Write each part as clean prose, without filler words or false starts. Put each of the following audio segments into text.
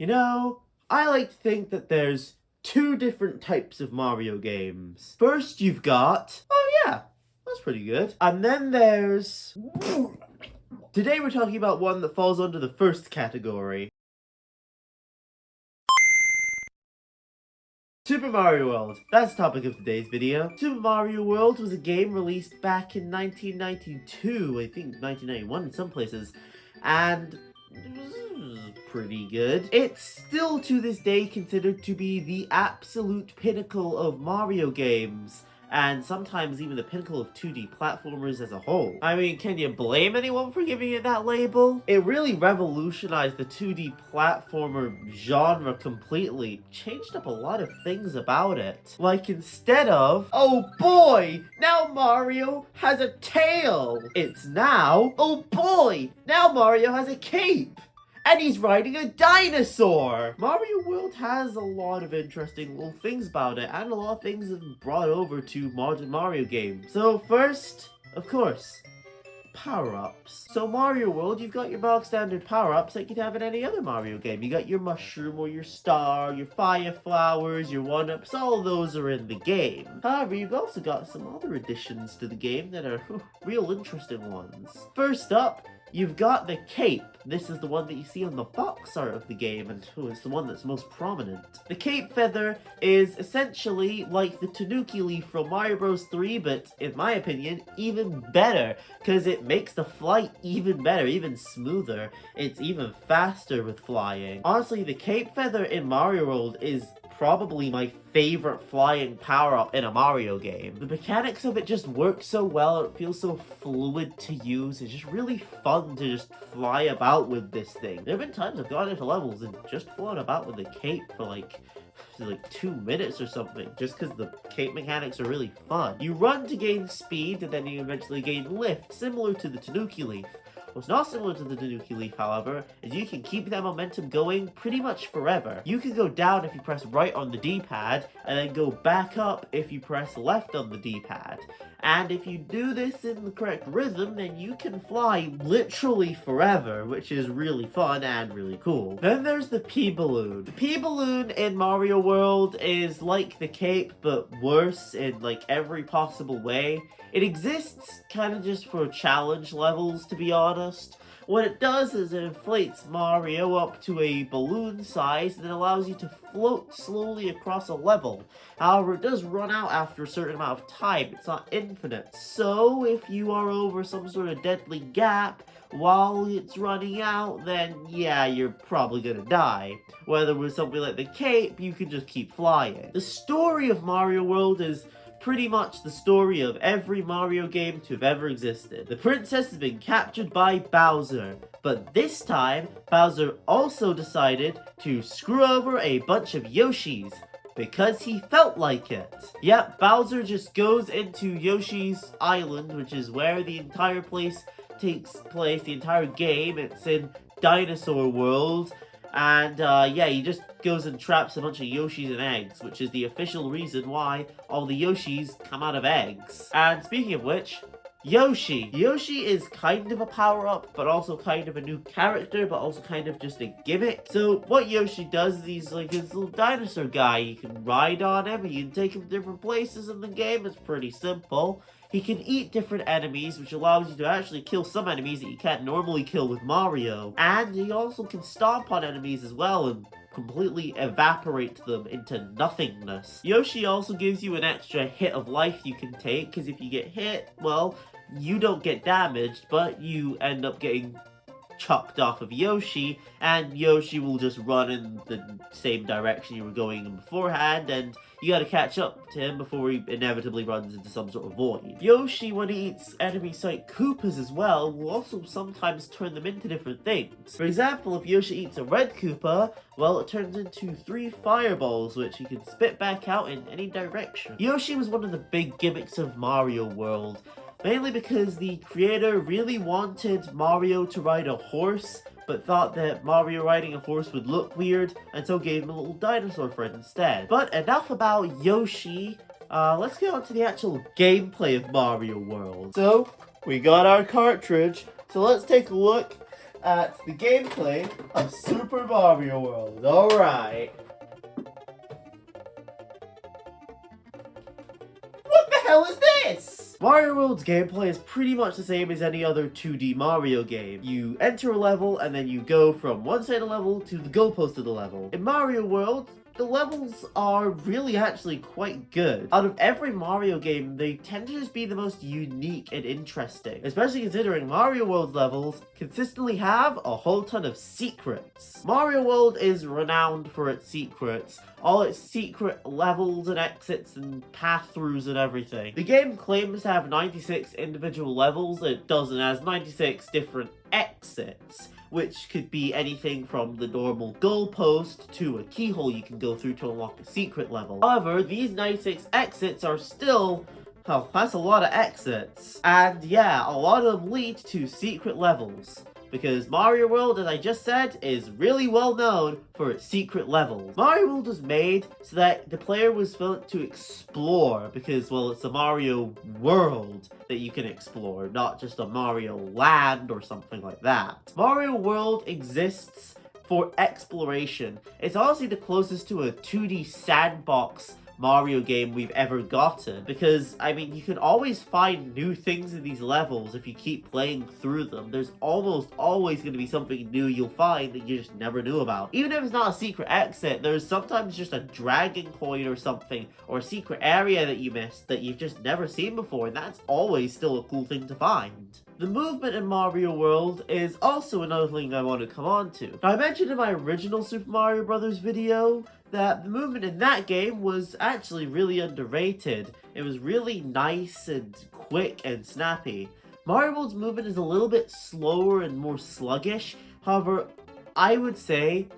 You know, I like to think that there's two different types of Mario games. First, you've got, oh yeah, that's pretty good. And then there's, today we're talking about one that falls under the first category. Super Mario World. That's the topic of today's video. Super Mario World was a game released back in 1992, I think 1991 in some places, and it was pretty good. It's still to this day considered to be the absolute pinnacle of Mario games, and sometimes even the pinnacle of 2D platformers as a whole. I mean, can you blame anyone for giving it that label? It really revolutionized the 2D platformer genre completely, changed up a lot of things about it. Like, instead of, oh boy, now Mario has a tail, it's now, oh boy, now Mario has a cape! And he's riding a dinosaur! Mario World has a lot of interesting little things about it, and a lot of things have been brought over to modern Mario games. So first, of course, power-ups. So Mario World, you've got your bog standard power-ups like you'd have in any other Mario game. You got your mushroom or your star, your fire flowers, your one-ups, all of those are in the game. However, you've also got some other additions to the game that are real interesting ones. First up, you've got the cape. This is the one that you see on the box art of the game, and it's the one that's most prominent. The cape feather is essentially like the Tanuki leaf from Mario Bros. 3, but in my opinion, even better, because it makes the flight even better, even smoother. It's even faster with flying. Honestly, the cape feather in Mario World is probably my favorite flying power-up in a Mario game. The mechanics of it just work so well, it feels so fluid to use, it's just really fun to just fly about with this thing. There have been times I've gone into levels and just flown about with the cape for like 2 minutes or something, just because the cape mechanics are really fun. You run to gain speed, and then you eventually gain lift, similar to the Tanuki leaf. What's not similar to the Tanuki leaf, however, is you can keep that momentum going pretty much forever. You can go down if you press right on the D-pad, and then go back up if you press left on the D-pad. And if you do this in the correct rhythm, then you can fly literally forever, which is really fun and really cool. Then there's the P-Balloon. The P-Balloon in Mario World is like the cape, but worse in like every possible way. It exists kind of just for challenge levels, to be honest. What it does is it inflates Mario up to a balloon size and it allows you to float slowly across a level. However, it does run out after a certain amount of time. It's not infinite. So if you are over some sort of deadly gap while it's running out, then yeah, you're probably gonna die. Whether with something like the cape, you can just keep flying. The story of Mario World is pretty much the story of every Mario game to have ever existed. The princess has been captured by Bowser, but this time, Bowser also decided to screw over a bunch of Yoshis, because he felt like it. Yep, Bowser just goes into Yoshi's Island, which is where the entire place takes place, the entire game. It's in Dinosaur World. And yeah, he just goes and traps a bunch of Yoshis and eggs, which is the official reason why all the Yoshis come out of eggs. And speaking of which, Yoshi. Yoshi is kind of a power-up, but also kind of a new character, but also kind of just a gimmick. So what Yoshi does is he's like this little dinosaur guy. You can ride on him, and you can take him to different places in the game. It's pretty simple. He can eat different enemies, which allows you to actually kill some enemies that you can't normally kill with Mario. And he also can stomp on enemies as well and completely evaporate them into nothingness. Yoshi also gives you an extra hit of life you can take, because if you get hit, well, you don't get damaged, but you end up getting chucked off of Yoshi, and Yoshi will just run in the same direction you were going in beforehand, and you gotta catch up to him before he inevitably runs into some sort of void. Yoshi, when he eats enemies like Koopas as well, will also sometimes turn them into different things. For example, if Yoshi eats a red Koopa, well, it turns into 3 fireballs, which he can spit back out in any direction. Yoshi was one of the big gimmicks of Mario World, mainly because the creator really wanted Mario to ride a horse, but thought that Mario riding a horse would look weird, and so gave him a little dinosaur friend instead. But enough about Yoshi, let's get on to the actual gameplay of Mario World. So, we got our cartridge, so let's take a look at the gameplay of Super Mario World. Alright. What the hell is this? Mario World's gameplay is pretty much the same as any other 2D Mario game. You enter a level and then you go from one side of the level to the goalpost of the level. In Mario World, the levels are really actually quite good. Out of every Mario game, they tend to just be the most unique and interesting, especially considering Mario World levels consistently have a whole ton of secrets. Mario World is renowned for its secrets, all its secret levels and exits and path-throughs and everything. The game claims to have 96 individual levels. It doesn't. It has 96 different exits, which could be anything from the normal goalpost to a keyhole you can go through to unlock a secret level. However, these 96 exits are still, oh, that's a lot of exits. And yeah, a lot of them lead to secret levels, because Mario World, as I just said, is really well known for its secret levels. Mario World was made so that the player was meant to explore, because, well, it's a Mario World that you can explore, not just a Mario Land or something like that. Mario World exists for exploration. It's honestly the closest to a 2D sandbox Mario game we've ever gotten, because I mean, you can always find new things in these levels if you keep playing through them. There's almost always going to be something new you'll find that you just never knew about. Even if it's not a secret exit, there's sometimes just a dragon coin or something, or a secret area that you missed that you've just never seen before, and that's always still a cool thing to find. The movement in Mario World is also another thing I want to come on to. Now, I mentioned in my original Super Mario Bros. Video that the movement in that game was actually really underrated. It was really nice and quick and snappy. Mario World's movement is a little bit slower and more sluggish. However, I would say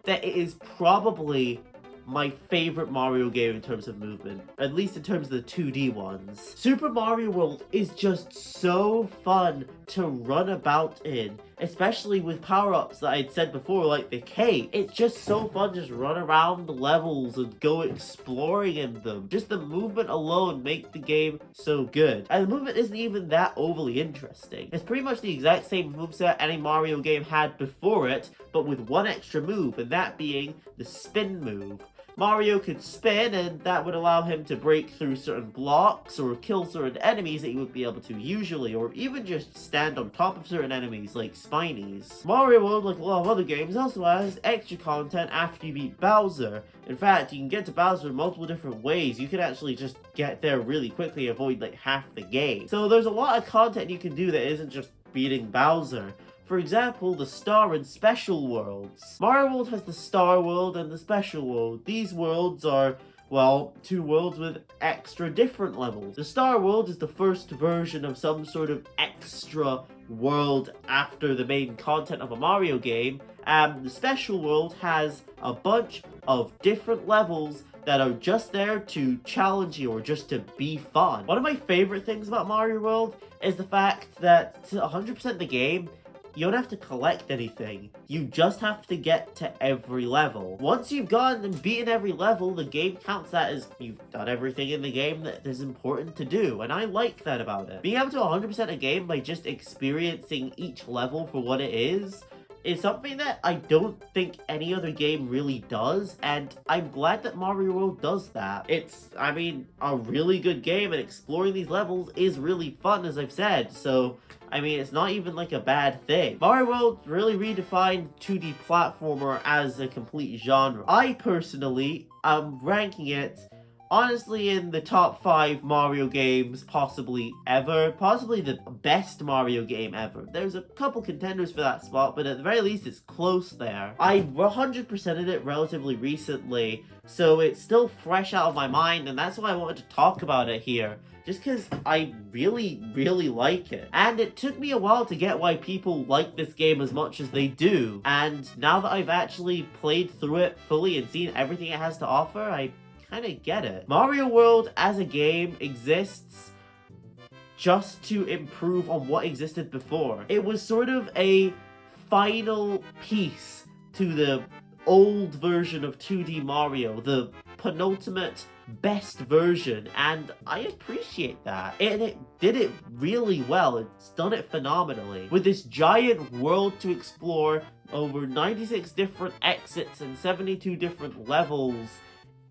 that it is probably my favorite Mario game in terms of movement, at least in terms of the 2D ones. Super Mario World is just so fun to run about in, especially with power-ups that I'd said before, like the cave. It's just so fun to just run around the levels and go exploring in them. Just the movement alone makes the game so good. And the movement isn't even that overly interesting. It's pretty much the exact same moveset any Mario game had before it, but with one extra move, and that being the spin move. Mario could spin, and that would allow him to break through certain blocks or kill certain enemies that he would be able to usually, or even just stand on top of certain enemies like Spinies. Mario World, like a lot of other games, also has extra content after you beat Bowser. In fact, you can get to Bowser in multiple different ways. You can actually just get there really quickly and avoid like half the game. So there's a lot of content you can do that isn't just beating Bowser. For example, the Star and Special Worlds. Mario World has the Star World and the Special World. These worlds are, well, two worlds with extra different levels. The Star World is the first version of some sort of extra world after the main content of a Mario game, and the Special World has a bunch of different levels that are just there to challenge you or just to be fun. One of my favorite things about Mario World is the fact that 100% of the game, you don't have to collect anything. You just have to get to every level. Once you've gone and beaten every level, the game counts that as you've done everything in the game that is important to do, and I like that about it. Being able to 100% a game by just experiencing each level for what it is something that I don't think any other game really does, and I'm glad that Mario World does that. It's, I mean, a really good game, and exploring these levels is really fun, as I've said, so I mean, it's not even like a bad thing. Mario World really redefined 2D platformer as a complete genre. I personally am ranking it honestly in the top 5 Mario games possibly ever. Possibly the best Mario game ever. There's a couple contenders for that spot, but at the very least it's close there. I 100%ed it relatively recently, so it's still fresh out of my mind, and that's why I wanted to talk about it here. Just because I really, really like it. And it took me a while to get why people like this game as much as they do. And now that I've actually played through it fully and seen everything it has to offer, I kind of get it. Mario World as a game exists just to improve on what existed before. It was sort of a final piece to the old version of 2D Mario, the penultimate best version, and I appreciate that. And it did it really well. It's done it phenomenally. With this giant world to explore, over 96 different exits and 72 different levels,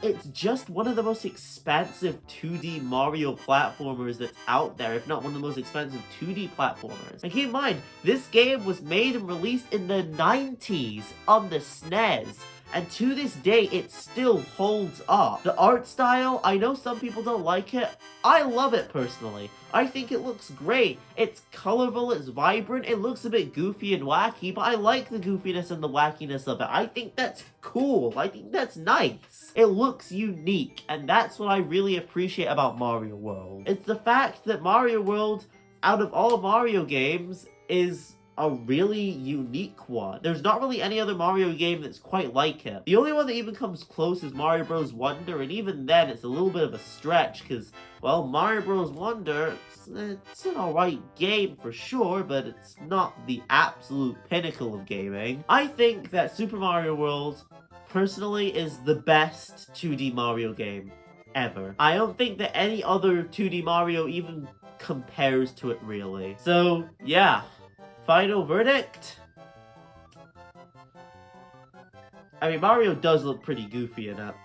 it's just one of the most expansive 2D Mario platformers that's out there, if not one of the most expensive 2D platformers. And keep in mind, this game was made and released in the 90s on the SNES. And to this day, it still holds up. The art style, I know some people don't like it. I love it personally. I think it looks great. It's colorful, it's vibrant, it looks a bit goofy and wacky, but I like the goofiness and the wackiness of it. I think that's cool. I think that's nice. It looks unique, and that's what I really appreciate about Mario World. It's the fact that Mario World, out of all Mario games, is a really unique one. There's not really any other Mario game that's quite like it. The only one that even comes close is Mario Bros. Wonder, and even then it's a little bit of a stretch because, well, Mario Bros. Wonder, it's an alright game for sure, but it's not the absolute pinnacle of gaming. I think that Super Mario World, personally, is the best 2D Mario game ever. I don't think that any other 2D Mario even compares to it, really. So, yeah. Final verdict? I mean, Mario does look pretty goofy in it.